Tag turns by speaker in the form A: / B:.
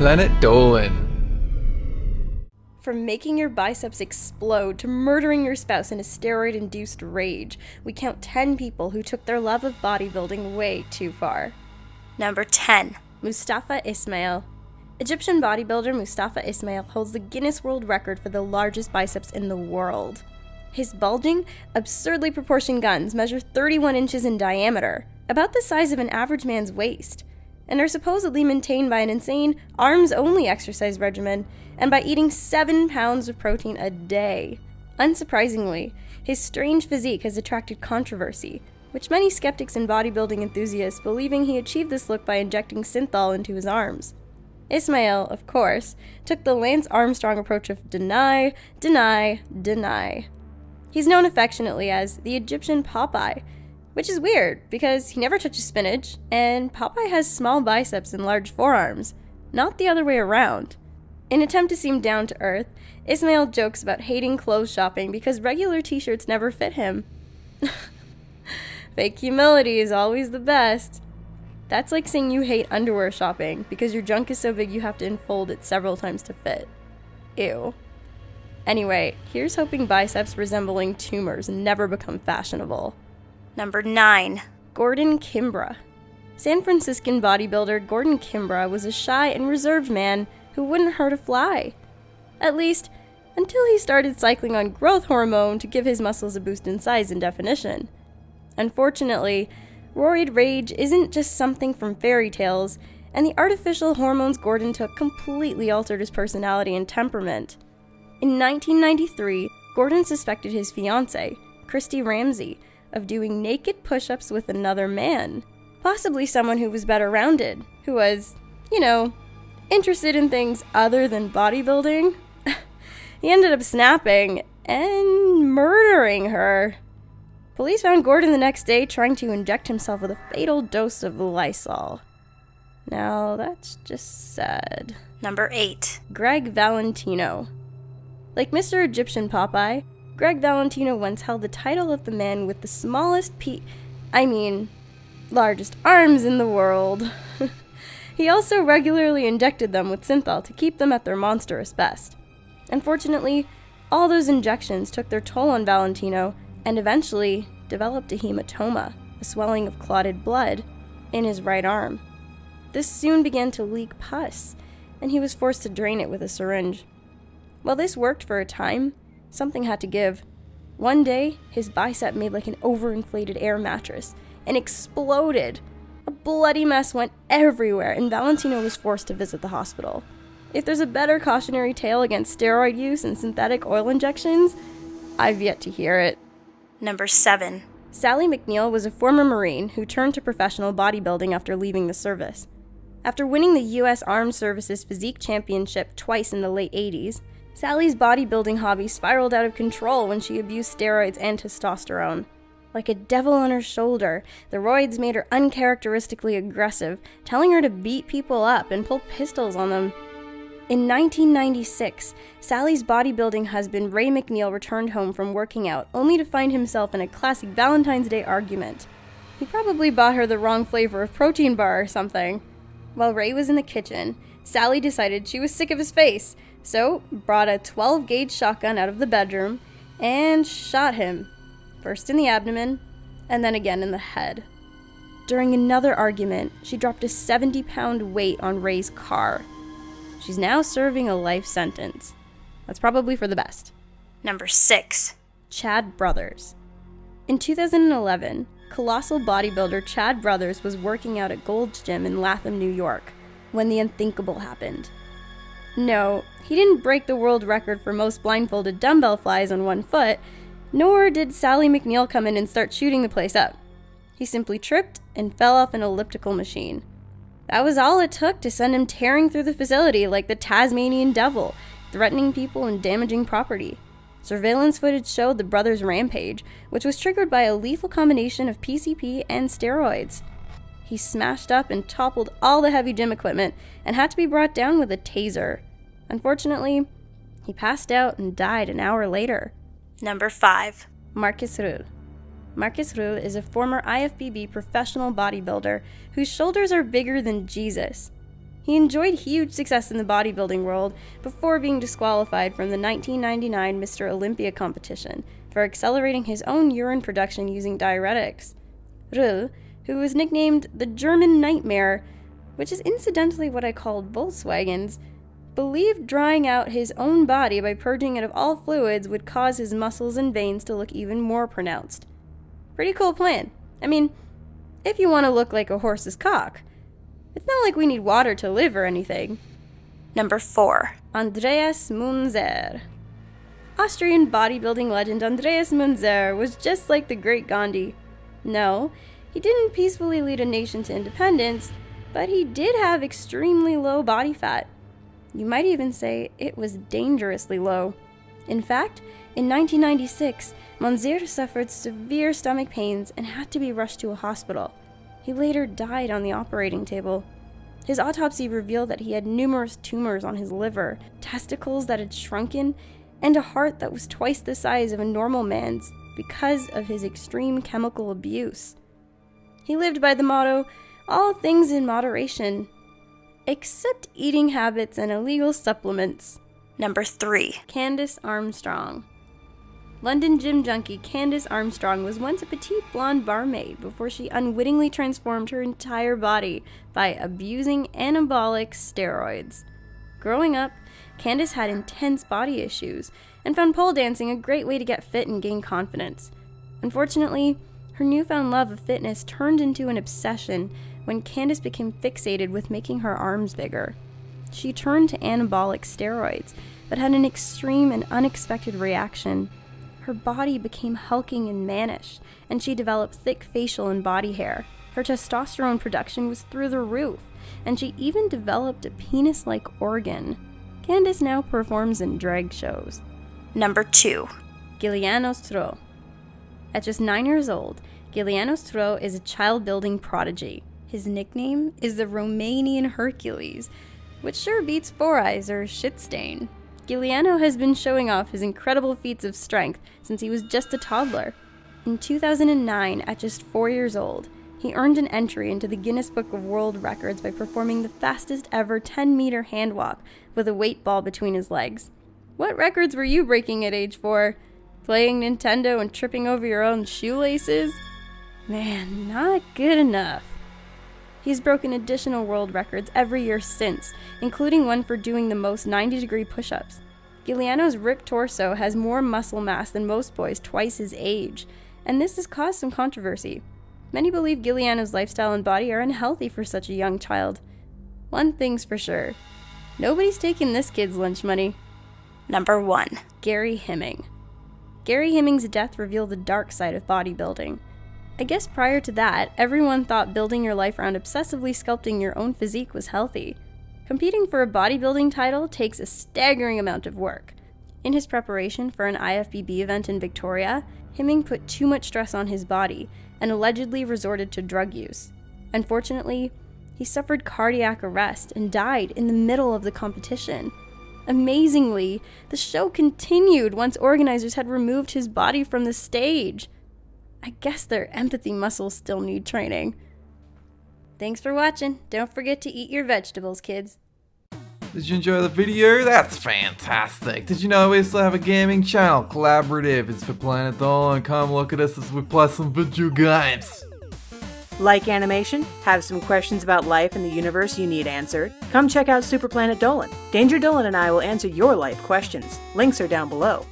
A: Planet Dolan.
B: From making your biceps explode to murdering your spouse in a steroid-induced rage, we count 10 people who took their love of bodybuilding way too far.
C: Number 10.
B: Mustafa Ismail. Egyptian bodybuilder Mustafa Ismail holds the Guinness World Record for the largest biceps in the world. His bulging, absurdly proportioned guns measure 31 inches in diameter, about the size of an average man's waist, and are supposedly maintained by an insane arms-only exercise regimen and by eating 7 pounds of protein a day. Unsurprisingly, his strange physique has attracted controversy, which many skeptics and bodybuilding enthusiasts believing he achieved this look by injecting synthol into his arms. Ismail, of course, took the Lance Armstrong approach of deny, deny, deny. He's known affectionately as the Egyptian Popeye, which is weird because he never touches spinach, and Popeye has small biceps and large forearms, not the other way around. In an attempt to seem down to earth, Ismail jokes about hating clothes shopping because regular t-shirts never fit him. Fake humility is always the best. That's like saying you hate underwear shopping because your junk is so big you have to unfold it several times to fit. Ew. Anyway, here's hoping biceps resembling tumors never become fashionable.
C: Number 9.
B: Gordon Kimbra. San Franciscan bodybuilder Gordon Kimbra was a shy and reserved man who wouldn't hurt a fly. At least, until he started cycling on growth hormone to give his muscles a boost in size and definition. Unfortunately, roid rage isn't just something from fairy tales, and the artificial hormones Gordon took completely altered his personality and temperament. In 1993, Gordon suspected his fiancée, Christy Ramsey, of doing naked push-ups with another man, possibly someone who was better rounded, who was, interested in things other than bodybuilding. He ended up snapping and murdering her. Police found Gordon the next day trying to inject himself with a fatal dose of Lysol. Now, that's just sad.
C: Number 8.
B: Greg Valentino. Like Mr. Egyptian Popeye, Greg Valentino once held the title of the man with the smallest largest arms in the world. He also regularly injected them with synthol to keep them at their monstrous best. Unfortunately, all those injections took their toll on Valentino and eventually developed a hematoma, a swelling of clotted blood, in his right arm. This soon began to leak pus, and he was forced to drain it with a syringe. While this worked for a time, something had to give. One day, his bicep made like an overinflated air mattress and exploded. A bloody mess went everywhere, and Valentino was forced to visit the hospital. If there's a better cautionary tale against steroid use and synthetic oil injections, I've yet to hear it.
C: Number 7.
B: Sally McNeil was a former Marine who turned to professional bodybuilding after leaving the service. After winning the U.S. Armed Services Physique Championship twice in the late 80s, Sally's bodybuilding hobby spiraled out of control when she abused steroids and testosterone. Like a devil on her shoulder, the roids made her uncharacteristically aggressive, telling her to beat people up and pull pistols on them. In 1996, Sally's bodybuilding husband Ray McNeil returned home from working out, only to find himself in a classic Valentine's Day argument. He probably bought her the wrong flavor of protein bar or something. While Ray was in the kitchen, Sally decided she was sick of his face, so brought a 12-gauge shotgun out of the bedroom and shot him, first in the abdomen and then again in the head. During another argument, she dropped a 70-pound weight on Ray's car. She's now serving a life sentence. That's probably for the best.
C: Number 6.
B: Chad Brothers. In 2011, colossal bodybuilder Chad Brothers was working out at Gold's Gym in Latham, New York, when the unthinkable happened. No, he didn't break the world record for most blindfolded dumbbell flies on one foot, nor did Sally McNeil come in and start shooting the place up. He simply tripped and fell off an elliptical machine. That was all it took to send him tearing through the facility like the Tasmanian devil, threatening people and damaging property. Surveillance footage showed the brothers' rampage, which was triggered by a lethal combination of PCP and steroids. He smashed up and toppled all the heavy gym equipment and had to be brought down with a taser. Unfortunately, he passed out and died an hour later.
C: Number 5.
B: Marcus Ruhl. Marcus Ruhl is a former IFBB professional bodybuilder whose shoulders are bigger than Jesus. He He enjoyed huge success in the bodybuilding world before being disqualified from the 1999 Mr. Olympia competition for accelerating his own urine production using diuretics. Röhl, who was nicknamed the German Nightmare, which is incidentally what I called Volkswagens, believed drying out his own body by purging it of all fluids would cause his muscles and veins to look even more pronounced. Pretty cool plan. I mean, if you want to look like a horse's cock. It's not like we need water to live or anything.
C: Number 4.
B: Andreas Munzer. Austrian bodybuilding legend Andreas Munzer was just like the great Gandhi. No, he didn't peacefully lead a nation to independence, but he did have extremely low body fat. You might even say it was dangerously low. In fact, in 1996, Munzer suffered severe stomach pains and had to be rushed to a hospital. He later died on the operating table. His autopsy revealed that he had numerous tumors on his liver, testicles that had shrunken, and a heart that was twice the size of a normal man's because of his extreme chemical abuse. He lived by the motto, all things in moderation, except eating habits and illegal supplements.
C: Number 3.
B: Candice Armstrong. London gym junkie Candice Armstrong was once a petite blonde barmaid before she unwittingly transformed her entire body by abusing anabolic steroids. Growing up, Candice had intense body issues and found pole dancing a great way to get fit and gain confidence. Unfortunately, her newfound love of fitness turned into an obsession when Candice became fixated with making her arms bigger. She turned to anabolic steroids, but had an extreme and unexpected reaction. Her body became hulking and mannish, and she developed thick facial and body hair. Her testosterone production was through the roof, and she even developed a penis-like organ. Candice now performs in drag shows.
C: Number 2.
B: Giuliano Stroe. At just 9 years old, Giuliano Stroe is a child-building prodigy. His nickname is the Romanian Hercules, which sure beats Four Eyes or Shitstain. Giuliano has been showing off his incredible feats of strength since he was just a toddler. In 2009, at just 4 years old, he earned an entry into the Guinness Book of World Records by performing the fastest ever 10-meter hand walk with a weight ball between his legs. What records were you breaking at age 4? Playing Nintendo and tripping over your own shoelaces? Man, not good enough. He's broken additional world records every year since, including one for doing the most 90-degree push-ups. Giuliano's ripped torso has more muscle mass than most boys twice his age, and this has caused some controversy. Many believe Giuliano's lifestyle and body are unhealthy for such a young child. One thing's for sure, nobody's taking this kid's lunch money.
C: Number 1.
B: Gary Hemming. Gary Hemming's death revealed the dark side of bodybuilding. I guess prior to that, everyone thought building your life around obsessively sculpting your own physique was healthy. Competing for a bodybuilding title takes a staggering amount of work. In his preparation for an IFBB event in Victoria, Hemming put too much stress on his body and allegedly resorted to drug use. Unfortunately, he suffered cardiac arrest and died in the middle of the competition. Amazingly, the show continued once organizers had removed his body from the stage. I guess their empathy muscles still need training. Thanks for watching. Don't forget to eat your vegetables, kids.
A: Did you enjoy the video? That's fantastic. Did you know we still have a gaming channel, Collaborative? It's for Planet Dolan. Come look at us as we play some video games.
D: Like animation? Have some questions about life and the universe you need answered? Come check out Super Planet Dolan. Danger Dolan and I will answer your life questions. Links are down below.